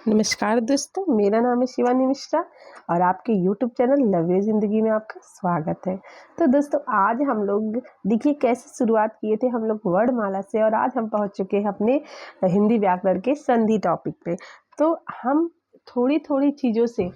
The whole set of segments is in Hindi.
नमस्कार दोस्तों, मेरा नाम है शिवानी मिश्रा और आपके YouTube चैनल लव ज़िंदगी में आपका स्वागत है। तो दोस्तों, आज हम लोग देखिए कैसे शुरुआत किए थे हम लोग वर्णमाला से और आज हम पहुंच चुके हैं अपने हिंदी व्याकरण के संधि टॉपिक पे। तो हम थोड़ी-थोड़ी चीज़ों से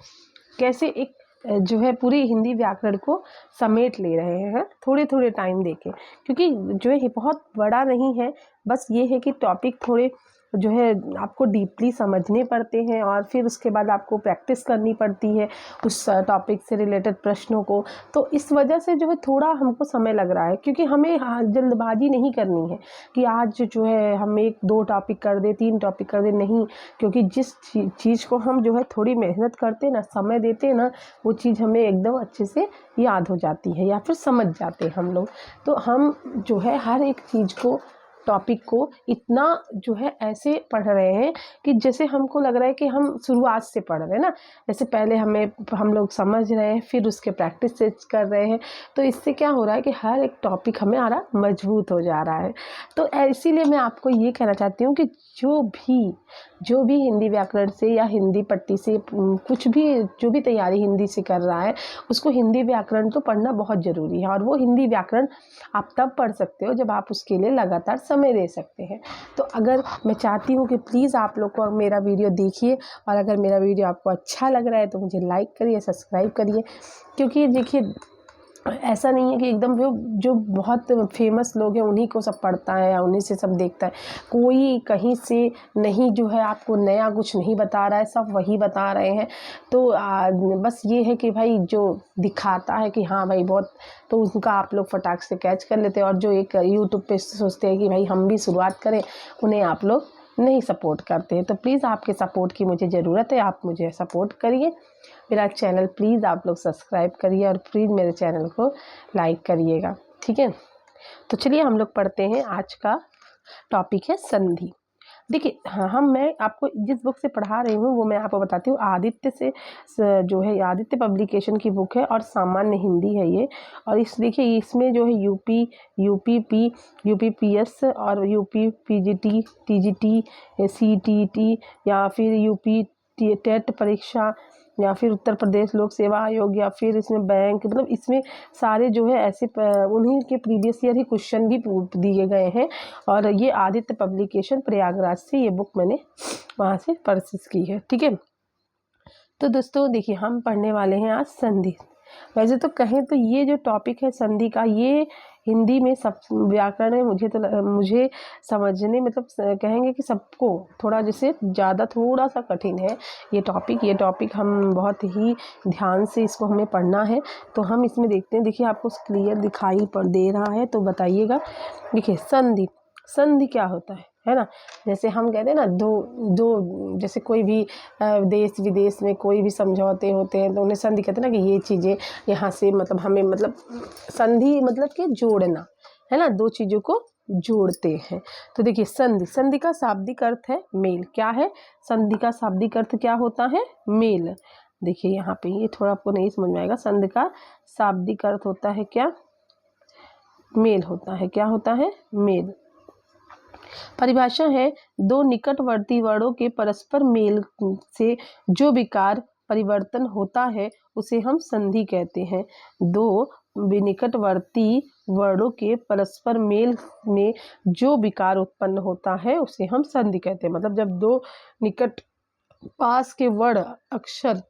कैसे एक जो है पूरी हिंदी व्याकरण को समेट ले रहे हैं थोड़े-थोड़े टाइम देके, क्योंकि जो है ये बहुत बड़ा नहीं है, बस ये है कि टॉपिक थोड़े जो है आपको डीपली समझने पड़ते हैं और फिर उसके बाद आपको प्रैक्टिस करनी पड़ती है उस टॉपिक से रिलेटेड प्रश्नों को। तो इस वजह से जो है थोड़ा हमको समय लग रहा है, क्योंकि हमें जल्दबाजी नहीं करनी है कि आज जो है हम 1-2 टॉपिक कर दें, 3 टॉपिक कर दें, नहीं। क्योंकि जिस चीज़ को हम जो है थोड़ी मेहनत करते हैं ना, समय देते हैं ना, वो चीज़ हमें एकदम अच्छे से याद हो जाती है या फिर समझ जाते हैं हम लोग। तो हम जो है हर एक चीज़ को, टॉपिक को इतना जो है ऐसे पढ़ रहे हैं कि जैसे हमको लग रहा है कि हम शुरुआत से पढ़ रहे हैं ना। जैसे पहले हम लोग समझ रहे हैं, फिर उसके प्रैक्टिस से कर रहे हैं। तो इससे क्या हो रहा है कि हर एक टॉपिक हमारा मजबूत हो जा रहा है। तो इसीलिए मैं आपको ये कहना चाहती हूँ कि जो भी हिंदी व्याकरण से या हिंदी पट्टी से कुछ भी जो भी तैयारी हिंदी से कर रहा है, उसको हिंदी व्याकरण तो पढ़ना बहुत ज़रूरी है। और वो हिंदी व्याकरण आप तब पढ़ सकते हो जब आप उसके लिए लगातार समय दे सकते हैं। तो अगर मैं चाहती हूँ कि प्लीज़ आप लोग को मेरा वीडियो देखिए और अगर मेरा वीडियो आपको अच्छा लग रहा है तो मुझे लाइक करिए, सब्सक्राइब करिए। क्योंकि देखिए ऐसा नहीं है कि एकदम जो बहुत फेमस लोग हैं उन्हीं को सब पढ़ता है या उन्हीं से सब देखता है। कोई कहीं से नहीं जो है आपको नया कुछ नहीं बता रहा है, सब वही बता रहे हैं। तो बस ये है कि भाई जो दिखाता है कि हाँ भाई बहुत, तो उनका आप लोग फटाक से कैच कर लेते हैं। और जो एक यूट्यूब पे सोचते हैं कि भाई हम भी शुरुआत करें, उन्हें आप लोग नहीं सपोर्ट करते हैं। तो प्लीज़ आपके सपोर्ट की मुझे ज़रूरत है, आप मुझे सपोर्ट करिए। मेरा चैनल प्लीज़ आप लोग सब्सक्राइब करिए और प्लीज़ मेरे चैनल को लाइक करिएगा, ठीक है। तो चलिए हम लोग पढ़ते हैं। आज का टॉपिक है संधि। देखिए हाँ, मैं आपको जिस बुक से पढ़ा रही हूँ वो मैं आपको बताती हूँ। आदित्य से जो है आदित्य पब्लिकेशन की बुक है और सामान्य हिंदी है ये। और देखिए इसमें जो है यूपीपीएस और यूपी पीजीटी, टीजीटी, सीटीटी या फिर यूपी टेट परीक्षा या फिर उत्तर प्रदेश लोक सेवा आयोग या फिर इसमें बैंक, मतलब इसमें सारे जो है ऐसे उन्हीं के प्रीवियस ईयर ही क्वेश्चन भी दिए गए हैं। और ये आदित्य पब्लिकेशन प्रयागराज से ये बुक मैंने वहाँ से परचेस की है, ठीक है। तो दोस्तों देखिए हम पढ़ने वाले हैं आज संधि। वैसे तो कहें तो ये जो टॉपिक है संधि का, ये हिंदी में सब व्याकरण है, मुझे समझने मतलब कहेंगे कि सबको थोड़ा जैसे ज़्यादा थोड़ा सा कठिन है ये टॉपिक हम बहुत ही ध्यान से इसको हमें पढ़ना है। तो हम इसमें देखते हैं। देखिए आपको क्लियर दिखाई पड़ दे रहा है तो बताइएगा। देखिए संधि क्या होता है ना। जैसे हम कहते हैं ना दो जैसे कोई भी देश विदेश में कोई भी समझौते होते हैं तो उन्हें संधि कहते हैं ना, कि ये चीज़ें यहाँ से मतलब हमें मतलब संधि मतलब कि जोड़ना है ना, दो चीज़ों को जोड़ते हैं। तो देखिए संधि का शाब्दिक अर्थ है मेल। क्या है संधि का शाब्दिक अर्थ? क्या होता है? मेल। देखिए यहाँ पे ये थोड़ा आपको नहीं समझ में आएगा। संधि का शाब्दिक अर्थ होता है क्या? मेल होता है। क्या होता है? मेल। परिभाषा है, दो निकटवर्ती वर्णों के परस्पर मेल से जो विकार परिवर्तन होता है उसे हम संधि कहते हैं। दो निकटवर्ती वर्णों के परस्पर मेल में जो विकार उत्पन्न होता है उसे हम संधि कहते हैं। मतलब जब दो निकट पास के वर्ण अक्षर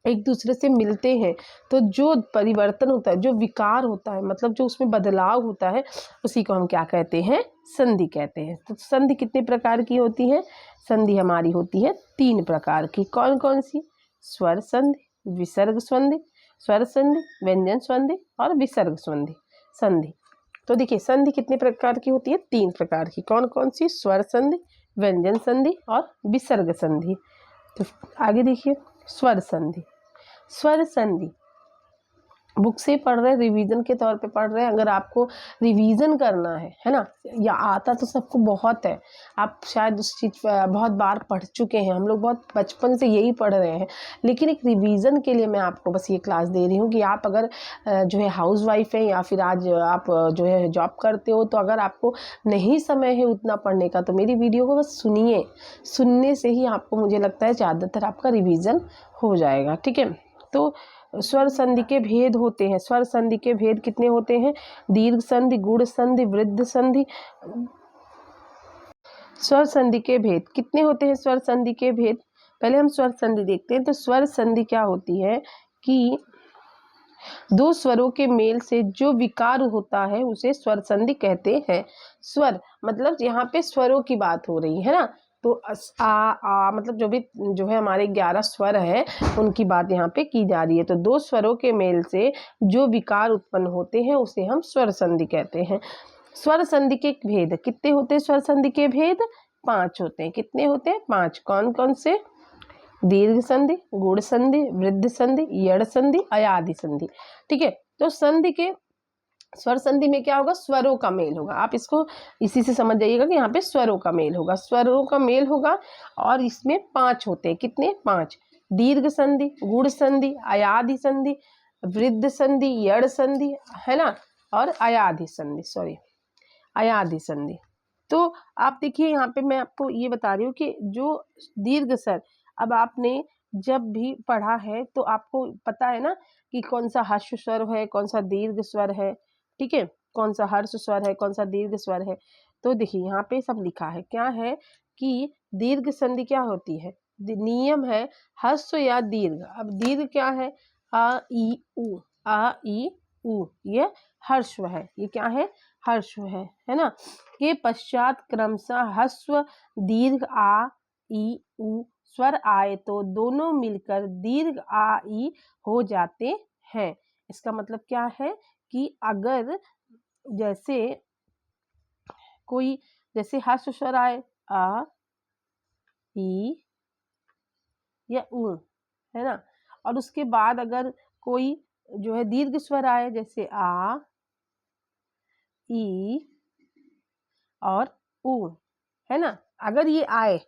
एक दूसरे से मिलते हैं तो जो परिवर्तन होता है, जो विकार होता है, मतलब जो उसमें बदलाव होता है, उसी को हम क्या कहते हैं? संधि कहते हैं। तो संधि कितने प्रकार की होती है? संधि हमारी होती है 3 प्रकार की। कौन कौन सी? स्वर संधि, विसर्ग संधि, स्वर संधि, व्यंजन संधि और विसर्ग संधि। तो देखिए संधि कितने प्रकार की होती है? 3 प्रकार की। कौन कौन सी? स्वर संधि, व्यंजन संधि और विसर्ग संधि। तो आगे देखिए स्वर संधि। बुक से पढ़ रहे हैं, रिवीजन के तौर पे पढ़ रहे हैं। अगर आपको रिवीजन करना है ना, या आता तो सबको बहुत है, आप शायद उस चीज़ बहुत बार पढ़ चुके हैं, हम लोग बहुत बचपन से यही पढ़ रहे हैं, लेकिन एक रिवीजन के लिए मैं आपको बस ये क्लास दे रही हूँ कि आप अगर जो है हाउस वाइफ है या फिर आज आप जो है जॉब करते हो, तो अगर आपको नहीं समय है उतना पढ़ने का तो मेरी वीडियो को बस सुनिए। सुनने से ही आपको, मुझे लगता है, ज़्यादातर आपका रिवीजन हो जाएगा। ठीक है, तो स्वर संधि के भेद होते हैं। स्वर संधि के भेद कितने होते हैं? दीर्घ संधि, गुण संधि, वृद्ध संधि। स्वर संधि के भेद कितने होते हैं? स्वर संधि के भेद, पहले हम स्वर संधि देखते हैं। तो स्वर संधि क्या होती है कि दो स्वरों के मेल से जो विकार होता है उसे स्वर संधि कहते हैं। स्वर मतलब यहाँ पे स्वरों की बात हो रही है ना, तो आ मतलब जो है हमारे 11 स्वर है उनकी बात यहाँ पे की जा रही है। तो दो स्वरों के मेल से जो विकार उत्पन्न होते हैं उसे हम स्वर संधि कहते हैं। स्वर संधि के भेद कितने होते हैं? स्वर संधि के भेद 5 होते हैं। कितने होते हैं? 5। कौन कौन से? दीर्घ संधि, गुण संधि, वृद्ध संधि, यड़ संधि, अयादि संधि। ठीक है, तो संधि के स्वर संधि में क्या होगा? स्वरों का मेल होगा। आप इसको इसी से समझ जाइएगा कि यहाँ पे स्वरों का मेल होगा, स्वरों का मेल होगा। और इसमें 5 होते हैं। कितने? 5। दीर्घ संधि, गुण संधि, अयादि संधि, वृद्ध संधि, यड़ संधि, है ना, और अयादि संधि, सॉरी अयादि संधि। तो आप देखिए यहाँ पे मैं आपको ये बता रही हूँ कि जो दीर्घ स्वर, अब आपने जब भी पढ़ा है तो आपको पता है ना कि कौन सा ह्रस्व स्वर है, कौन सा दीर्घ स्वर है। ठीक है, कौन सा ह्रस्व स्वर है, कौन सा दीर्घ स्वर है। तो देखिए यहाँ पे सब लिखा है। क्या है कि दीर्घ संधि क्या होती है? नियम है ह्रस्व या दीर्घ। अब दीर्घ क्या है? आ ई उ, आ ई उ, ये ह्रस्व है। ये क्या है? ह्रस्व है ना। के पश्चात क्रमशः ह्रस्व दीर्घ आ ई उ स्वर आए तो दोनों मिलकर दीर्घ आ ई हो जाते हैं। इसका मतलब क्या है कि अगर जैसे कोई, जैसे ह्रस्व स्वर आए आ ई या उ, है ना, और उसके बाद अगर कोई जो है दीर्घ स्वर आए, जैसे आ ई और उ, है ना, अगर ये आए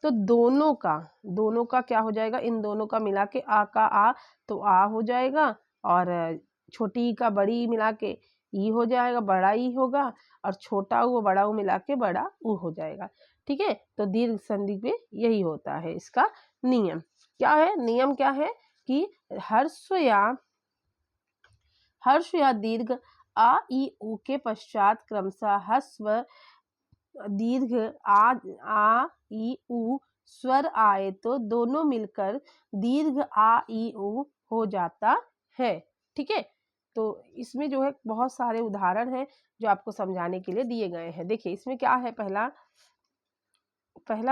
तो दोनों का क्या हो जाएगा? इन दोनों का मिला के आ का आ तो आ हो जाएगा, और छोटी का बड़ी मिला के ई हो जाएगा, बड़ा ई होगा, और छोटा उ बड़ा उ मिला के बड़ा उ हो जाएगा। ठीक है, तो दीर्घ संधि में यही होता है। इसका नियम क्या है? नियम क्या है कि हर्ष या दीर्घ आ ई उ के पश्चात क्रमशः ह्रस्व दीर्घ आ ई उ स्वर आए तो दोनों मिलकर दीर्घ आ ई उ हो जाता है। ठीक है, तो इसमें जो है बहुत सारे उदाहरण हैं जो आपको समझाने के लिए दिए गए हैं। देखिए इसमें क्या है? पहला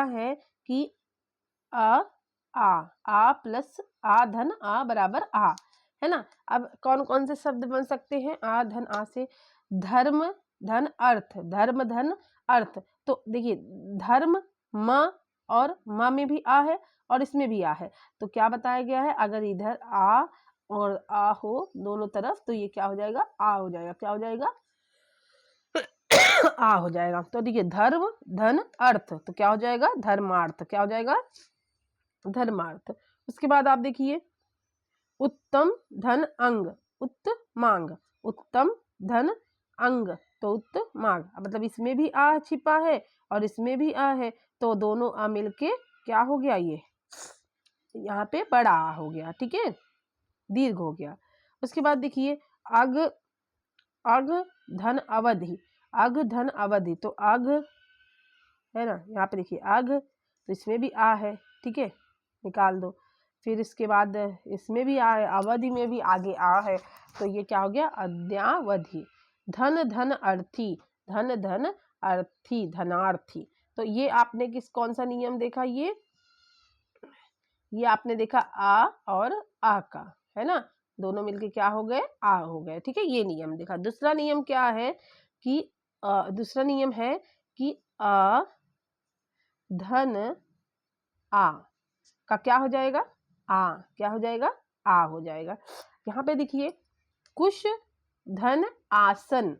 है कि आ प्लस आ धन आ बराबर आ, है ना। अब कौन कौन से शब्द बन सकते हैं आ धन आ से? धर्म धन अर्थ, धर्म धन अर्थ। तो देखिए धर्म म और म में भी आ है और इसमें भी आ है, तो क्या बताया गया है? अगर इधर आ और आ हो दोनों तरफ तो ये क्या हो जाएगा? आ हो जाएगा। क्या हो जाएगा? आ हो जाएगा। तो देखिए धर्म धन अर्थ, तो क्या हो जाएगा? धर्मार्थ। क्या हो जाएगा? धर्मार्थ। उसके बाद आप देखिए उत्तम धन अंग, उत्तमांग, उत्तम धन अंग, तो उत्तमांग, मतलब इसमें भी आ छिपा है और इसमें भी आ है, तो दोनों आ मिलके क्या हो गया? ये यहाँ पे बड़ा आ हो गया। ठीक है, दीर्घ हो गया। उसके बाद देखिए अग अग धन अवधि, अग धन अवधि, तो अग है ना, यहाँ पे देखिए अग, तो इसमें भी आ है। ठीक है, निकाल दो। फिर इसके बाद इसमें भी आ है, अवधि में भी आगे आ है, तो ये क्या हो गया? अद्यावधि। धन धन अर्थी, धन धन अर्थी, धनार्थी। तो ये आपने कौन सा नियम देखा? ये आपने देखा आ और आ का, है ना, दोनों मिलके क्या हो गए? आ हो गए। ठीक है, ये नियम देखा। दूसरा नियम क्या है कि दूसरा नियम है कि अ धन आ का क्या हो जाएगा? आ। क्या हो जाएगा? आ हो जाएगा। यहाँ पे देखिए कुश धन आसन,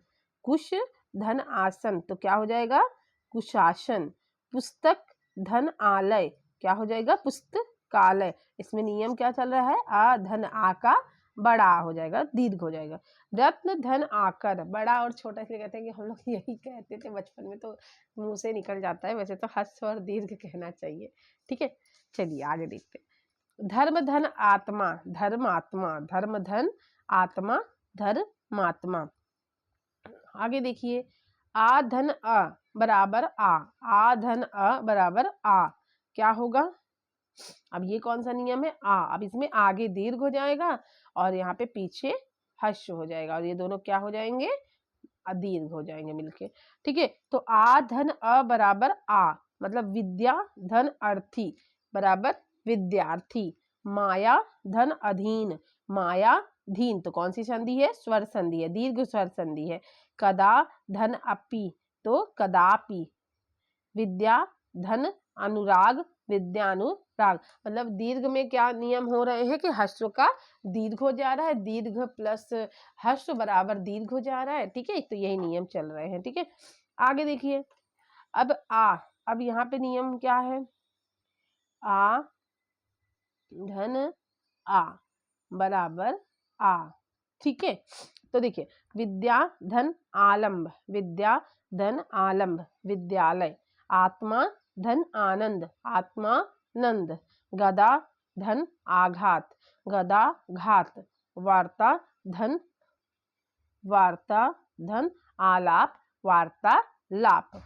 कुश धन आसन तो क्या हो जाएगा कुशासन। पुस्तक धन आलय क्या हो जाएगा पुस्तकालय। इसमें नियम क्या चल रहा है आ धन आ का बड़ा हो जाएगा, दीर्घ हो जाएगा। रत्न धन आकर, बड़ा और छोटा इसलिए कहते हैं कि हम लोग यही कहते थे बचपन में, तो मुंह से निकल जाता है, वैसे तो ह्रस्व और दीर्घ कहना चाहिए। ठीक है, चलिए आगे देखते हैं। धर्म धन आत्मा, धर्मात्मा, धर्म धन आत्मा धर्मात्मा। आगे देखिए आ धन अ बराबर आ धन अ बराबर आ क्या होगा। अब ये कौन सा नियम है आ, अब इसमें आगे दीर्घ हो जाएगा और यहाँ पे पीछे हश्र हो जाएगा और ये दोनों क्या हो जाएंगे दीर्घ हो जाएंगे मिलके। ठीक है, तो आ धन अ बराबर आ मतलब विद्या धन अर्थी बराबर विद्यार्थी। माया धन अधीन, माया धीन तो कौन सी संधि है स्वर संधि है, दीर्घ स्वर संधि है। कदा धन अपी तो कदापि। विद्या धन अनुराग विद्यानुराग, मतलब दीर्घ में क्या नियम हो रहे हैं कि हश्र का दीर्घ हो जा रहा है, दीर्घ प्लस हश्र बराबर दीर्घ हो जा रहा है। ठीक है, तो यही नियम चल रहे हैं। ठीक है, आगे देखिए अब अब यहाँ पे नियम क्या है आ धन आ बराबर आ। ठीक है, तो देखिए विद्या धन आलम्ब, विद्या धन आलम्ब विद्यालय। आत्मा धन आनंद, आत्मा नंद। गदा धन आघात, गदा घात। वार्ता धन आलाप, वार्तालाप।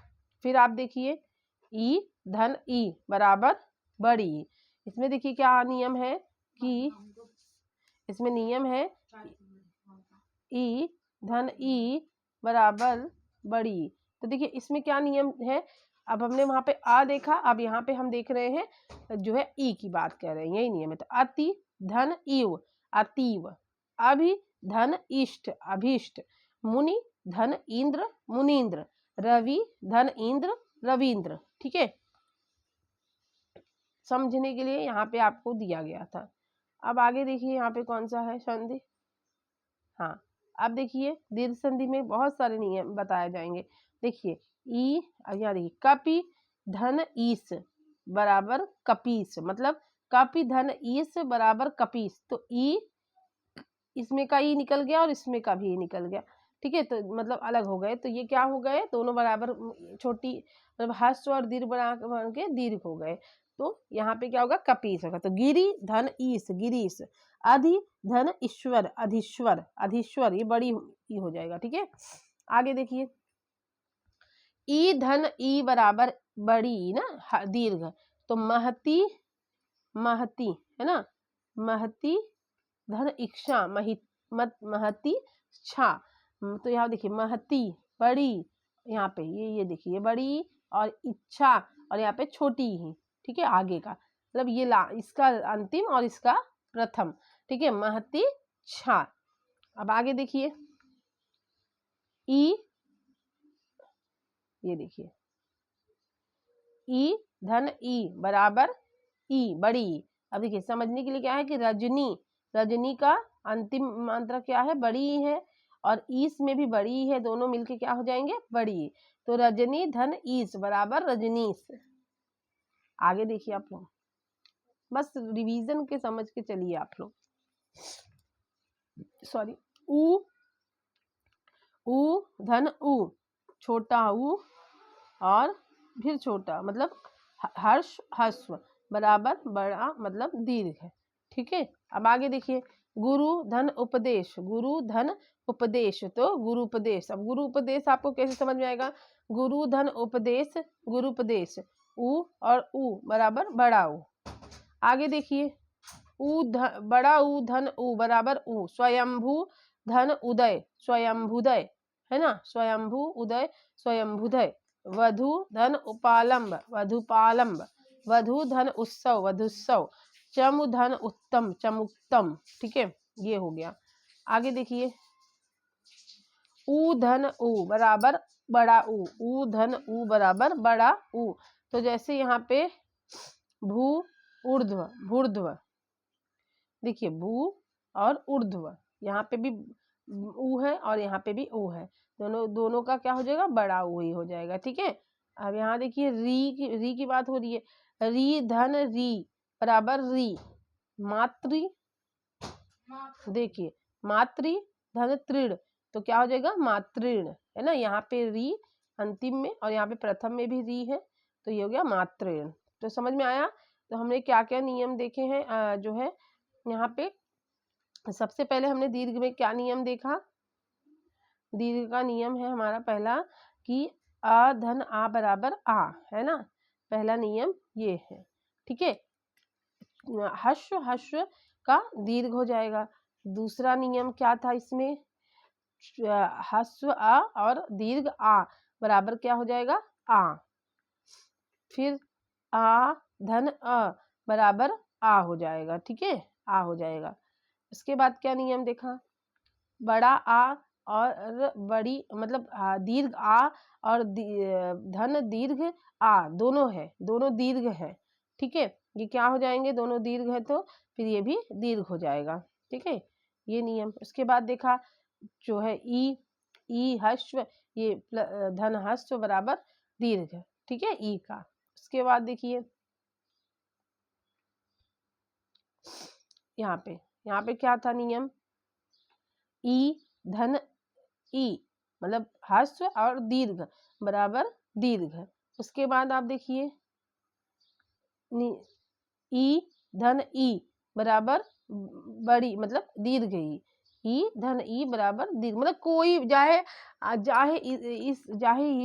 फिर आप देखिए ई धन ई बराबर बड़ी। इसमें देखिए क्या नियम है कि इसमें नियम है ई धन ई बराबर बड़ी। तो देखिए इसमें क्या नियम है, अब हमने वहां पे आ देखा, अब यहाँ पे हम देख रहे हैं जो है ई की बात कर रहे हैं, यही नियम है। तो अति धन इव अतीव, अभि धन इष्ट अभीष्ट। मुनि धन इंद्र मुनीन्द्र, रवि धन इंद्र रविंद्र। ठीक है, समझने के लिए यहाँ पे आपको दिया गया था। अब आगे देखिए यहाँ पे कौन सा है संधि। हाँ, अब देखिए दीर्घ संधि में बहुत सारे नियम बताए जाएंगे। देखिए ई, यहाँ देखिए कपि धन ईस बराबर कपीस, मतलब कपि धन ईस बराबर कपीस। तो ई इसमें का ई निकल गया और इसमें का भी ई निकल गया। ठीक है, तो मतलब अलग हो गए, तो ये क्या हो गए दोनों बराबर छोटी, मतलब हस्व और दीर्घ बन के दीर्घ हो गए। तो यहाँ पे क्या होगा कपीस होगा। तो गिरी धन ईस गिरीश, अधि धन ईश्वर अधीश्वर अधीश्वर, ये बड़ी ई हो जाएगा। ठीक है, आगे देखिए ई धन ई बराबर बड़ी ना दीर्घ, तो महती महती है ना, महती धन इच्छा महती छा। तो यहाँ देखिए महती बड़ी, यहाँ पे ये देखिए बड़ी और इच्छा और यहाँ पे छोटी ही। ठीक है, आगे का मतलब ये इसका अंतिम और इसका प्रथम। ठीक है, महती छा। अब आगे देखिए ई, ये देखिए ई धन ई बराबर ई बड़ी। अब देखिए समझने के लिए क्या है कि रजनी, रजनी का अंतिम मात्रा क्या है बड़ी है, और ईस में भी बड़ी है, दोनों मिलके क्या हो जाएंगे बड़ी। तो रजनी धन ईस बराबर रजनीश। आगे देखिए आप लोग, बस रिवीजन के समझ के चलिए आप लोग। सॉरी, ऊ ऊ धन ऊ, छोटा ऊ और फिर छोटा, मतलब हर्ष हस्व बराबर बड़ा मतलब दीर्घ है। ठीक है, अब आगे देखिए गुरु धन उपदेश, गुरु धन उपदेश तो गुरु उपदेश। अब गुरु उपदेश आपको कैसे समझ में आएगा, गुरु धन उपदेश गुरु उपदेश, ऊ और ऊ बराबर बड़ा ऊ। आगे देखिए बड़ा ऊ धन ऊ बराबर ऊ। स्वयंभू धन उदय स्वयंभुदय है ना, स्वयंभू उदय स्वयंभुदय। वधु धन उपालंब वधुपालंब, वधु धन उत्सव वधुत्सव। चमु धन उत्तम चमुत्तम। ठीक है, ये हो गया। आगे देखिए ऊ धन ऊ बराबर बड़ा ऊ धन ऊ बराबर बड़ा ऊ। तो जैसे यहाँ पे भू ऊर्ध्व भूर्ध्व, देखिए भू और ऊर्ध्व, यहाँ पे भी ऊ है और यहाँ पे भी ऊ है, दोनों का क्या हो जाएगा, बड़ा ऊ ही हो जाएगा। ठीक है, अब यहाँ देखिए री की बात हो रही है, री धन री बराबर री मातृ, देखिए मातृ धन तृण, तो क्या हो जाएगा मातृण, है ना। यहाँ पे री अंतिम में और यहाँ पे प्रथम में भी री है, तो ये हो गया मातृण। तो समझ में आया। तो हमने क्या क्या नियम देखे हैं, जो है यहाँ पे सबसे पहले हमने दीर्घ में क्या नियम देखा, दीर्घ का नियम है हमारा पहला कि आ धन आ बराबर आ, है ना, पहला नियम ये है। ठीक है, हश्व का दीर्घ हो जाएगा। दूसरा नियम क्या था इसमें, हस्व आ और दीर्घ आ बराबर क्या हो जाएगा आ। फिर आ धन अ बराबर आ हो जाएगा। ठीक है, आ हो जाएगा। उसके बाद क्या नियम देखा, बड़ा आ और बड़ी मतलब दीर्घ आ और धन दीर्घ आ दोनों है, दोनों दीर्घ है। ठीक है, ये क्या हो जाएंगे, दोनों दीर्घ है तो फिर ये भी दीर्घ हो जाएगा। ठीक है, ये नियम। उसके बाद देखा जो है ई हस्व, ये धन हस्व बराबर दीर्घ। ठीक है, ई का। उसके बाद देखिए यहाँ पे क्या था नियम, ई धन ई मतलब ह्रस्व और दीर्घ बराबर दीर्घ। उसके बाद आप देखिए ई धन ई बराबर बड़ी मतलब दीर्घ ई धन ई बराबर दीर्घ, मतलब कोई चाहे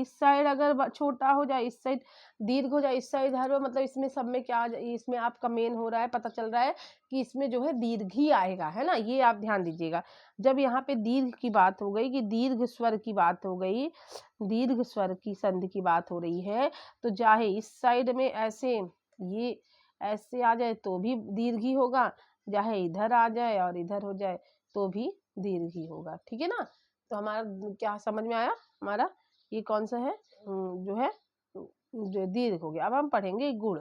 इस साइड अगर छोटा हो जाए, इस साइड दीर्घ हो जाए, इस साइड हर, मतलब इसमें सब में क्या, इसमें आपका मेन हो रहा है, पता चल रहा है कि इसमें जो है दीर्घ ही आएगा, है ना। ये आप ध्यान दीजिएगा। जब यहाँ पे दीर्घ की बात हो गई कि दीर्घ स्वर की बात हो गई, दीर्घ स्वर की संधि की बात हो रही है, तो चाहे इस साइड में ऐसे ये ऐसे आ जाए तो भी दीर्घ ही होगा, चाहे इधर आ जाए और इधर हो जाए तो भी दीर्घ ही होगा। ठीक है ना। तो हमारा क्या समझ में आया, हमारा ये कौन सा है, जो है जो दीर्घ हो गया। अब हम पढ़ेंगे गुण।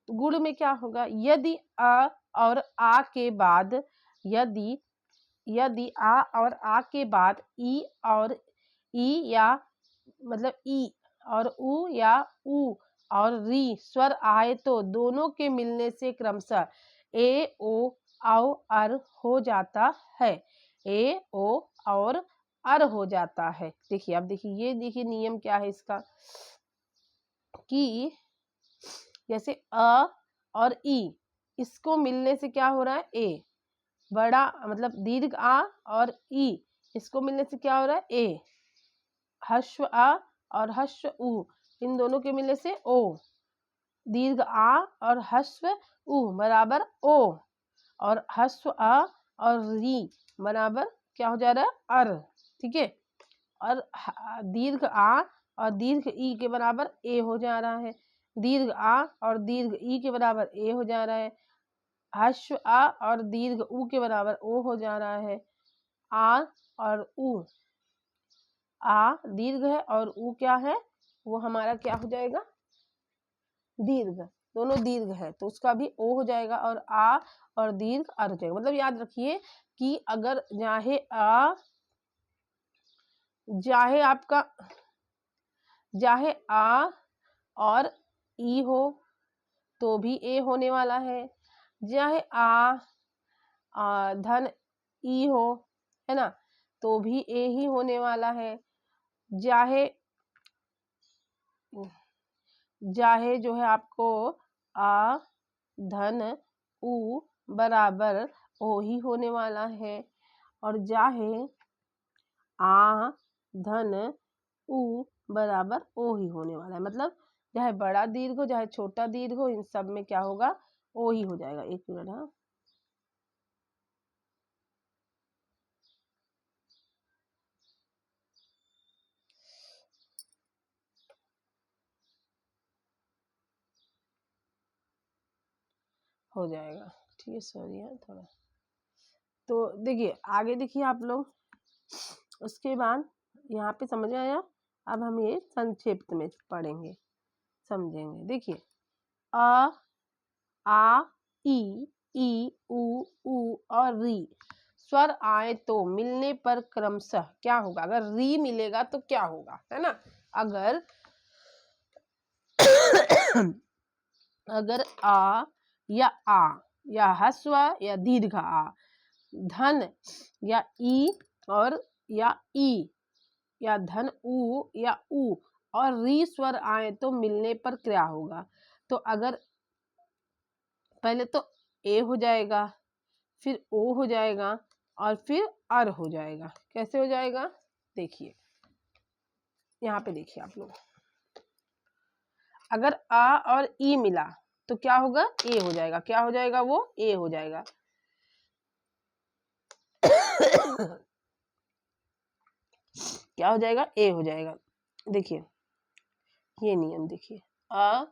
गुण में क्या होगा, यदि अ और आ के बाद यदि आ और आ के बाद ई और ई या मतलब ई और उ या उ और री स्वर आए तो दोनों के मिलने से क्रमशः ए ओ औ अर हो जाता है, ए ओ और अर हो जाता है। देखिए अब देखिए, ये देखिए नियम क्या है इसका, कि जैसे अ और ई इसको मिलने से क्या हो रहा है, ए बड़ा मतलब दीर्घ आ और ई इसको मिलने से क्या हो रहा है, ए हश्व आ और हश्व उ इन दोनों के मिलने से ओ, दीर्घ आ और हस्व उ बराबर ओ, और हस्व आ और री बराबर क्या हो जा रहा है, अर। ठीक है, और दीर्घ आ और दीर्घ ई के बराबर ए हो जा रहा है, दीर्घ आ और दीर्घ ई के बराबर ए हो जा रहा है, हश्व आ और दीर्घ उ के बराबर ओ हो जा रहा है, आ और उ, आ दीर्घ है और उ क्या है, वो हमारा क्या हो जाएगा, दीर्घ, दोनों दीर्घ है तो उसका भी ओ हो जाएगा, और आ और दीर्घ अर हो जाएगा। मतलब याद रखिए कि अगर चाहे आपका चाहे आ और ई हो तो भी ए होने वाला है, चाहे धन ई हो, है ना, तो भी ए ही होने वाला है, चाहे जो है आपको आ धन उ बराबर ओ ही होने वाला है, और चाहे आ धन उ बराबर ओ ही होने वाला है। मतलब चाहे बड़ा दीर्घ हो चाहे छोटा दीर्घ हो, इन सब में क्या होगा, ओ ही हो जाएगा। एक मिनट, हाँ हो जाएगा। ठीक है, सॉरी है थोड़ा। तो देखिए आगे देखिए आप लोग, उसके बाद यहाँ पे समझ में आया। अब हम ये संक्षिप्त में पढ़ेंगे समझेंगे। देखिए आ ई उ ऊ और री स्वर आए तो मिलने पर क्रमशः क्या होगा? अगर री मिलेगा तो क्या होगा, है ना? अगर अगर आ या ह्रस्व या दीर्घ आ, धन या ई और या ई, या धन ऊ या ऊ और री स्वर आए तो मिलने पर क्या होगा? तो अगर पहले तो ए हो जाएगा, फिर ओ हो जाएगा और फिर अर हो जाएगा। कैसे हो जाएगा? देखिए यहाँ पे देखिए आप लोग, अगर आ और ई मिला तो क्या होगा? ए हो जाएगा। क्या हो जाएगा? वो ए हो जाएगा। क्या हो जाएगा? ए हो जाएगा। देखिए ये नियम देखिए, आ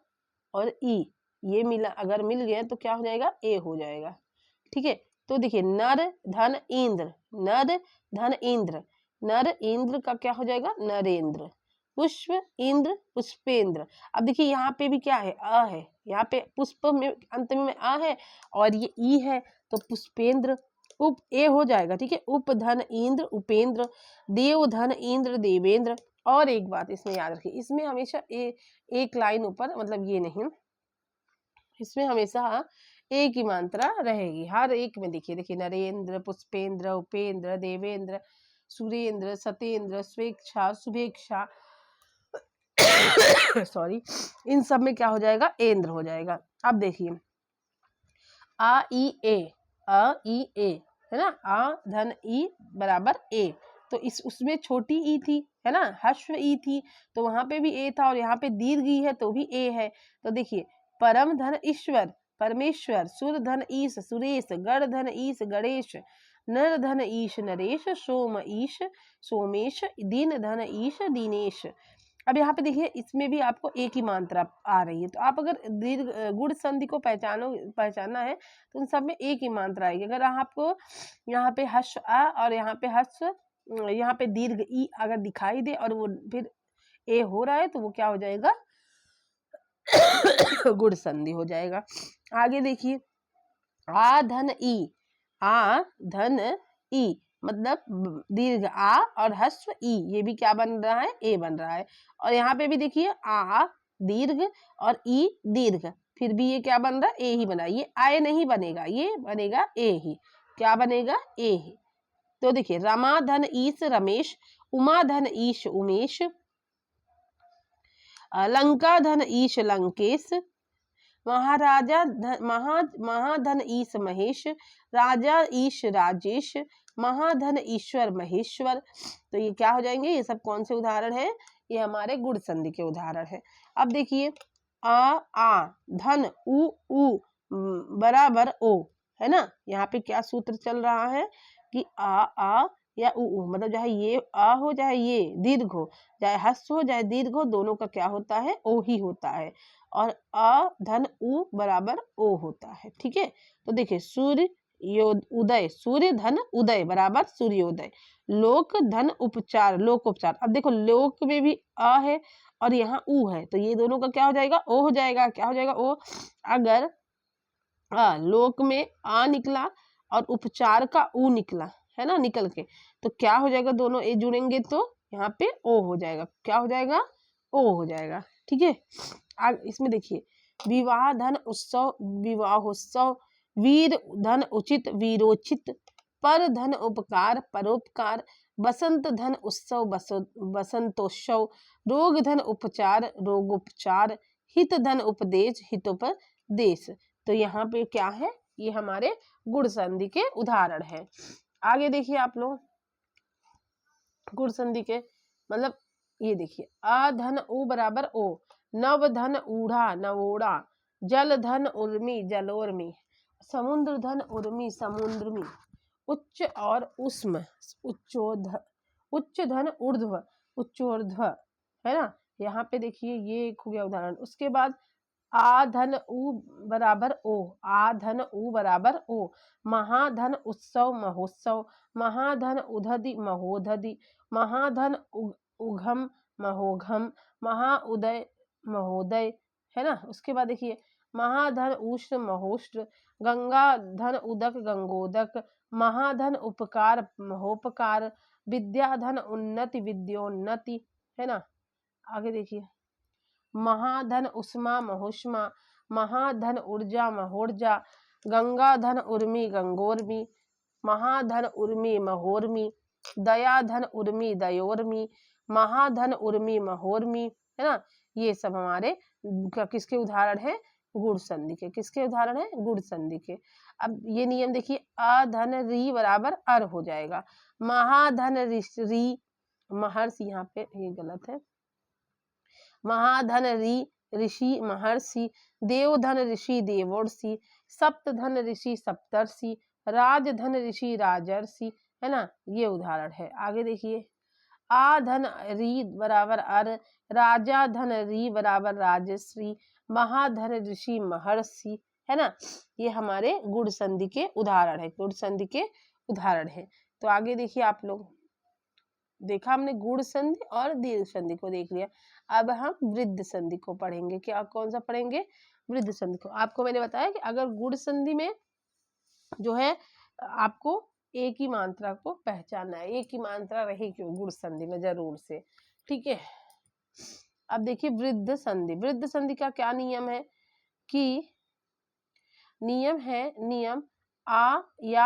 और ई ये मिला, अगर मिल गया तो क्या हो जाएगा? ए हो जाएगा। ठीक है, तो देखिए नर धन इंद्र, नर धन इंद्र, नर इंद्र का क्या हो जाएगा? नरेंद्र। पुष्प इंद्र पुष्पेंद्र। अब देखिए यहाँ पे भी क्या है? अ है, यहाँ पे पुष्प में अंत में आ है और ये ई है, तो पुष्पेंद्र उप ए हो जाएगा। ठीक है, उप धन इंद्र उपेंद्र, देव धन इंद्र देवेंद्र। और एक बात इसमें याद रखिए, इसमें हमेशा एक लाइन ऊपर, मतलब ये नहीं, इसमें हमेशा एक ही मात्रा रहेगी हर एक में। देखिए नरेंद्र पुष्पेंद्र उपेंद्र देवेंद्र सुरेंद्र सतेंद्र स्वेच्छा शुभेच्छा सॉरी, इन सब में क्या हो जाएगा? एंद्र हो जाएगा। अब देखिए आ ई ए है ना, आ धन ई बराबर ए, तो उसमें छोटी ई थी, है ना, ह्रस्व ई थी, तो वहां पे भी ए था, और यहाँ पे दीर्घ ई है तो भी ए है। तो देखिए परम धन ईश्वर परमेश्वर, सुर धन ईश सुरेश, गण धन ईश गणेश, नर धन ईश नरेश, सोम ईश सोमेश, दीन धन ईश दीनेश। अब यहाँ पे देखिए इसमें भी आपको एक ही मात्रा आ रही है, तो आप अगर दीर्घ गुण संधि को पहचानना है तो उन सब में एक ही मात्रा आएगी। अगर आपको यहाँ पे ह्रस्व आ और यहाँ पे ह्रस्व यहाँ पे दीर्घ ई अगर दिखाई दे और वो फिर ए हो रहा है तो वो क्या हो जाएगा? गुण संधि हो जाएगा। आगे देखिए आ धन ई मतलब दीर्घ आ और ह्रस्व ई, ये भी क्या बन रहा है? ए बन रहा है। और यहाँ पे भी देखिए आ दीर्घ और ई दीर्घ, फिर भी ये क्या बन रहा है? ए ही बना। ये आय नहीं बनेगा, ये बनेगा ए ही। क्या बनेगा? ए ही। तो देखिए रमा धन ईश रमेश, उमा धन ईश उमेश, लंका धन ईश लंकेश, महाधन ईश महेश, राजा ईश राजेश, महाधन ईश्वर महेश्वर। तो ये क्या हो जाएंगे? ये सब कौन से उदाहरण है? ये हमारे गुण संधि के उदाहरण है। अब देखिए आ धन उ बराबर ओ, है ना, यहाँ पे क्या सूत्र चल रहा है कि आ या उ, मतलब चाहे ये आ हो चाहे ये दीर्घ हो, चाहे ह्रस्व हो चाहे दीर्घ हो, दोनों का क्या होता है? ओ ही होता है। और अ धन उ बराबर ओ होता है। ठीक है, तो देखिए सूर्य उदय, सूर्य धन उदय बराबर सूर्योदय, लोक धन उपचार लोकोपचार। अब देखो लोक में भी अ है और यहाँ उ है, तो ये दोनों का क्या हो जाएगा? ओ हो जाएगा। क्या हो जाएगा? ओ। अगर लोक में आ निकला और उपचार का उ निकला, है ना, निकल के, तो क्या हो जाएगा? दोनों ए जुड़ेंगे तो यहाँ पे ओ हो जाएगा। क्या हो जाएगा? ओ हो जाएगा। ठीक है, इसमें देखिए विवाह धन उत्सव विवाहोत्सव, वीर धन उचित वीरोचित, पर धन उपकार परोपकार, बसंत धन उत्सव बसंतोत्सव, रोग धन उपचार रोगोपचार, हित धन उपदेश हितोपदेश। तो यहाँ पे क्या है? ये हमारे गुण संधि के उदाहरण है। आगे देखिए आप लोग गुण संधि के मतलब, ये देखिए आ धन उ बराबर ओ, नव धन ऊढ़ा नवोड़ा, जल धन उर्मी जलोर्मी, समुद्र धन उर्मी समुद्रमी, उच्च और उष्म उच्च धन ऊर्ध्व उच्चोर्ध्व, है ना। यहाँ पे देखिए ये एक हो गया उदाहरण। उसके बाद आ धन उ बराबर ओ, आ धन उ बराबर ओ, महाधन उत्सव महोत्सव, महाधन उदधि महोदधि, महाधन उघम महोघम, महाउदय महोदय, है ना। उसके बाद देखिए महाधन उष्ण महोष्ण, गंगा धन उदक गंगोदक, महाधन उपकार महोपकार, विद्या धन उन्नति विद्योन्नति, है ना। आगे देखिए, महाधन उष्मा महोष्मा, महाधन ऊर्जा महोर्जा, गंगा धन उर्मी गंगोर्मी, महाधन उर्मी महोर्मी, दया धन उर्मी दयोर्मी, महाधन उर्मी महोर्मी, है ना। ये सब हमारे किसके उदाहरण है, गुण संधि के। किसके उदाहरण है, गुण संधि के। अब ये नियम देखिए, अधन री बराबर अर हो जाएगा, महाधन री महर्षि, यहाँ पे ये गलत है, महाधन री ऋषि महर्षि, देवधन ऋषि देवर्षि, सप्तधन ऋषि सप्तर्षि, राजधन ऋषि राजर्षि, है ना। ये उदाहरण है। आगे देखिए, आ धन री बराबर अर, राजा धन री बराबर राजश्री, महाधन ऋषि महर्षि, है ना। ये हमारे गुण संधि के उदाहरण है, गुण संधि के उदाहरण है। तो आगे देखिए, आप लोग देखा हमने गुण संधि और दीर्घ संधि को देख लिया। अब हम वृद्ध संधि को पढ़ेंगे। क्या, कौन सा पढ़ेंगे, वृद्ध संधि को। आपको मैंने बताया कि अगर गुण संधि में जो है आपको एक ही मात्रा को पहचानना है, एक ही मात्रा रही क्यों गुण संधि में जरूर से, ठीक है। अब देखिए वृद्ध संधि। वृद्ध संधि का क्या नियम है कि नियम है, नियम आ या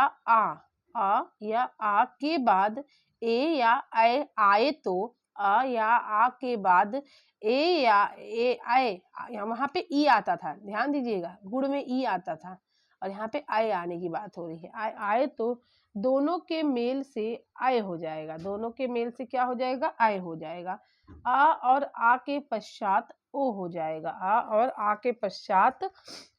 आ के बाद ए या आए तो आ या आ के बाद ए या आए, वहां पे ई आता था, ध्यान दीजिएगा, गुण में ई आता था और यहाँ पे आए आने की बात हो रही है। आए तो दोनों के मेल से आए हो जाएगा, दोनों के मेल से क्या हो जाएगा, आए हो जाएगा। आ और आ के पश्चात ओ हो जाएगा, आ और आ के पश्चात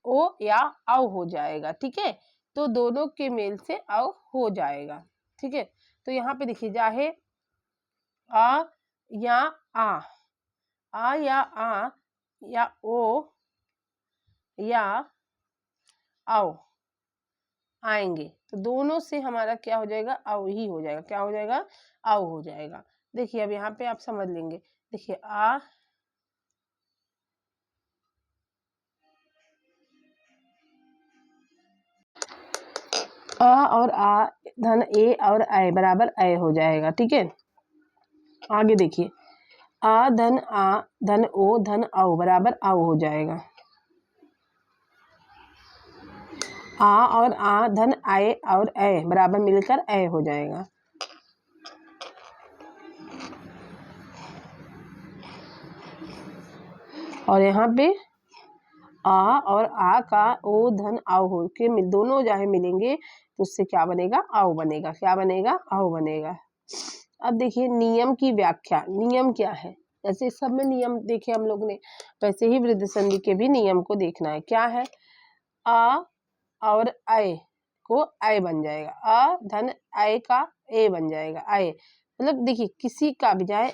ओ या औ हो जाएगा, ठीक है। तो दोनों के मेल से औ हो जाएगा, ठीक है। तो यहाँ पे देखिए, चाहे आ या आ या ओ या औ आएंगे तो दोनों से हमारा क्या हो जाएगा, औ ही हो जाएगा। क्या हो जाएगा, औ हो जाएगा। देखिए अब यहाँ पे आप समझ लेंगे। देखिए आ और आ धन ए और ऐ बराबर ऐ हो जाएगा, ठीक है। आगे देखिए, आ धन ओ धन औ बराबर औ हो जाएगा। आ और आ धन आए और ऐ बराबर मिलकर ऐ हो जाएगा। और यहाँ पे आ और आ का ओ धन आओ हो के दोनों चाहे मिलेंगे तो उससे क्या बनेगा, आओ बनेगा। क्या बनेगा, आओ बनेगा। अब देखिए नियम की व्याख्या। नियम क्या है, जैसे सब में नियम देखे हम लोग ने, वैसे ही वृद्ध संधि के भी नियम को देखना है। क्या है, आ और ऐ को ऐ बन जाएगा, आ धन ऐ का ए बन जाएगा, ऐ। मतलब देखिए किसी का भी जाए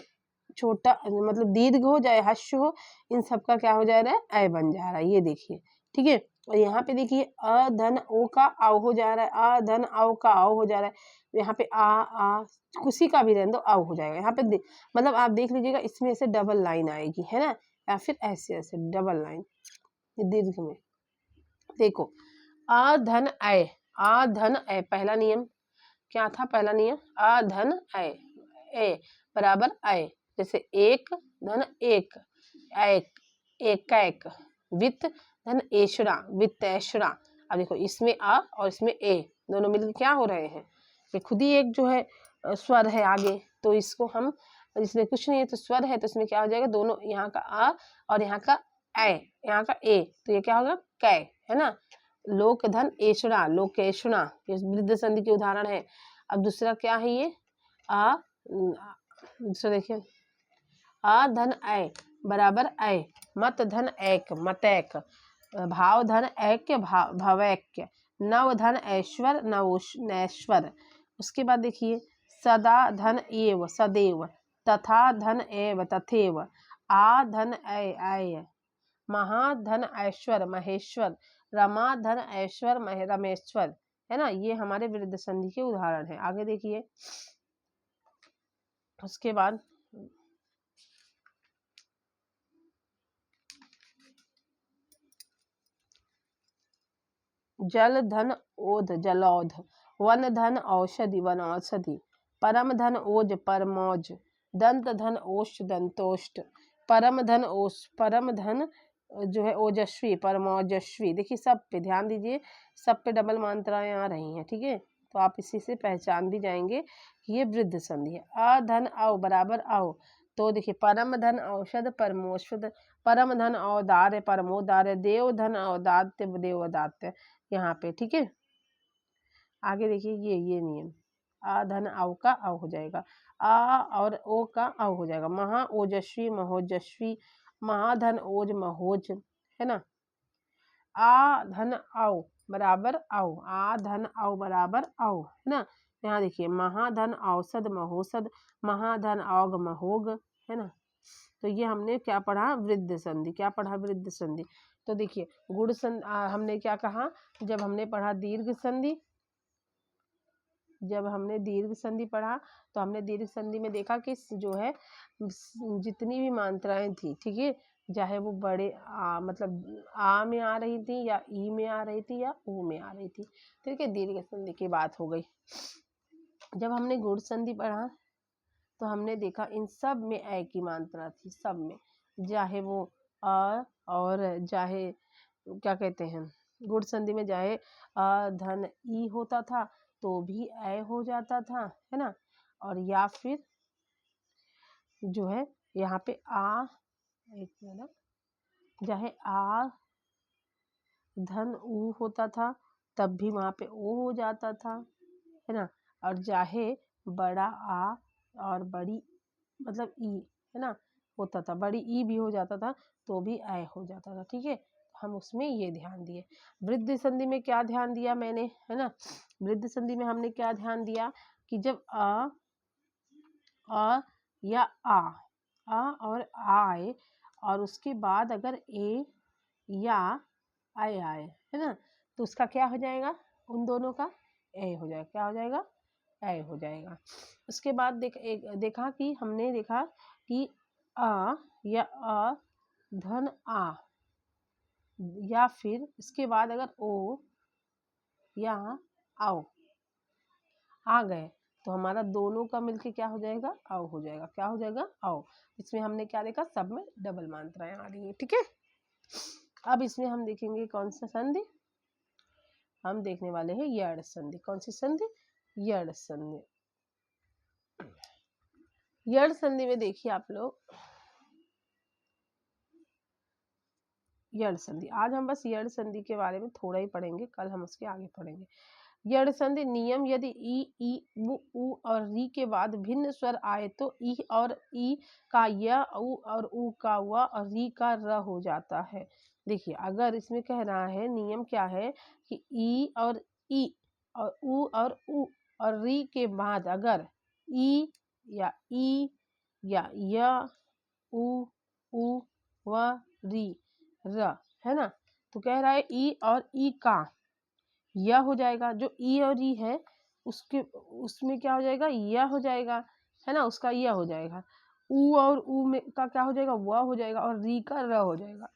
छोटा मतलब दीर्घ हो जाए ह्रस्व हो, इन सब का क्या हो जा रहा है, ऐ बन जा रहा है, ये देखिए, ठीक है। और यहाँ पे देखिए अ धन ओ का आओ हो जा रहा है, अ धन आओ का आओ हो जा रहा है। यहाँ पे आ किसी का भी रहने दो आओ हो जाएगा। यहाँ पे मतलब आप देख लीजिएगा, इसमें ऐसे डबल लाइन आएगी, है ना, या फिर ऐसे ऐसे डबल लाइन दीर्घ में। देखो आ धन ऐ, आ धन ऐ, पहला नियम क्या था, पहला नियम आ धन ऐ, ए बराबर ऐ। जैसे एक धन एक, एक वित्त धन एषणा, वित्तेषणा। अब देखो इसमें आ और इसमें ए दोनों मिलकर क्या हो रहे हैं, ये खुद ही एक जो है स्वर है आगे, तो इसको हम, इसमें कुछ नहीं है तो स्वर है, तो इसमें क्या हो जाएगा, दोनों यहाँ का आ और यहाँ का ऐ, यहाँ का ए, तो ये क्या होगा, कै, है ना। लोक धन एषणा, लोकेषणा, ये वृद्ध संधि के उदाहरण है। अब दूसरा क्या है, ये दूसरा देखिए, आ धन ऐ बराबर ऐ, मत धन ऐक, मतैक, भाव धन ऐक्य, भवैक्य, नव धन ऐश्वर, नैश्वर। उसके बाद देखिए सदा धन एव, सदैव, तथा धन एव, तथैव, आ धन ऐ, महाधन ऐश्वर, महेश्वर, रमा धन ऐश्वर, रमेश्वर, है ना। ये हमारे वृद्ध संधि के उदाहरण है। आगे देखिए, उसके बाद जल धन ओध, जलौध, वन धन औषधि वन औषधि, परम धन ओज परमौज, दंत धन ओष्ठ दंतोष्ट, परम धन जो है ओजस्वी परमोजस्वी। देखिए सब पे ध्यान दीजिए, सब पे डबल मात्राएं आ रही हैं, ठीक है। तो आप इसी से पहचान भी जाएंगे कि ये वृद्ध संधि है। अ धन औ बराबर औ, तो देखिए परम धन औषध परमोषध, परम धन औदार्य परमोदार्य, देव धन औदात्य देवदात्य यहाँ पे, ठीक है। आगे देखिए ये नियम, आ धन औ का औ हो जाएगा, आ और ओ का औ हो जाएगा, महा ओजस्वी महोजस्वी, महाधन ओज महोज, है ना। आ धन औ बराबर औ, आ धन औ बराबर औ, है ना। यहाँ देखिए महाधन औसद महोसद, महाधन औग महोग, है ना। तो ये हमने क्या पढ़ा, वृद्ध संधि। क्या पढ़ा, वृद्ध संधि। तो देखिए गुण संधि हमने क्या कहा, जब हमने पढ़ा दीर्घ संधि, जब हमने दीर्घ संधि पढ़ा तो हमने दीर्घ संधि में देखा कि जो है जितनी भी मात्राएं थी, ठीक है, चाहे वो बड़े मतलब आ में आ रही थी या ई में आ रही थी या ऊ में आ रही थी, ठीक है। दीर्घ संधि की बात हो गई। जब हमने गुण संधि पढ़ा तो हमने देखा इन सब में ए की मात्रा थी, सब में, चाहे वो अ और चाहे क्या कहते हैं, गुण संधि में चाहे अ धन ई होता था तो भी ए हो जाता था, है ना। और या फिर जो है यहाँ पे आ, एक मिनट, चाहे आ धन ऊ होता था तब भी वहाँ पे ओ हो जाता था, है ना। और चाहे बड़ा आ और बड़ी मतलब ई, है ना, होता था, बड़ी ई भी हो जाता था तो भी ए हो जाता था, ठीक है। हम उसमें ये ध्यान दिए। वृद्ध संधि में क्या ध्यान दिया मैंने, है ना, वृद्ध संधि में हमने क्या ध्यान दिया कि जब अ या आ और आए और उसके बाद अगर ए या आए आए, है ना, तो उसका क्या हो जाएगा, उन दोनों का ए हो जाएगा। क्या हो जाएगा, ए हो जाएगा। उसके बाद देखा कि हमने देखा कि आ या अ धन आ या फिर इसके बाद अगर ओ या आओ आ गए तो हमारा दोनों का मिलके क्या हो जाएगा, आओ हो जाएगा। क्या हो जाएगा, आओ। इसमें हमने क्या देखा, सब में डबल मात्राएं आ रही है, ठीक है। अब इसमें हम देखेंगे कौन सा संधि, हम देखने वाले हैं यड़ संधि। कौन सी संधि, यड़ संधि। यड़ संधि में देखिए आप लोग, यड़ संधि आज हम बस यड़ संधि के बारे में थोड़ा ही पढ़ेंगे, कल हम उसके आगे पढ़ेंगे। यड़ संधि नियम, यदि ई उ और री के बाद भिन्न स्वर आए तो ई और ई का य, उ और उ का व और री का र हो जाता है। देखिए अगर इसमें कह रहा है, नियम क्या है कि ई और उ और री के बाद अगर ई या य उ व री र, है ना, तो कह रहा है ई और ई का यह हो जाएगा। जो ई और ई है उसमें क्या हो जाएगा, यह हो जाएगा, है ना, उसका यह हो जाएगा। उ और उ में का क्या हो जाएगा, वह हो जाएगा, और री का र हो जाएगा।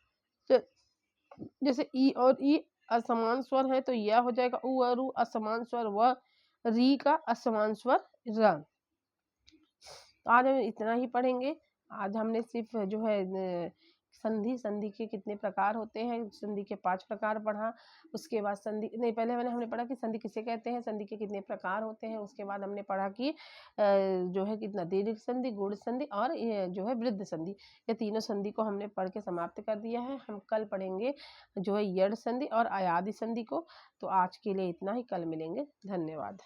जैसे ई और ई असमान स्वर है तो यह हो जाएगा, उ और उ असमान स्वर व, री का असमान स्वर र। तो आज हम इतना ही पढ़ेंगे। आज हमने सिर्फ जो है संधि के कितने प्रकार होते हैं, संधि के 5 प्रकार पढ़ा। उसके बाद संधि नहीं, पहले हमने पढ़ा कि संधि किसे कहते हैं, संधि के कितने प्रकार होते हैं। उसके बाद हमने पढ़ा कि जो है कितना दीर्घ संधि, गुण संधि और जो है वृद्ध संधि, ये तीनों संधि को हमने पढ़ के समाप्त कर दिया है। हम कल पढ़ेंगे जो है यड़ संधि और अयादि संधि को। तो आज के लिए इतना ही, कल मिलेंगे। धन्यवाद।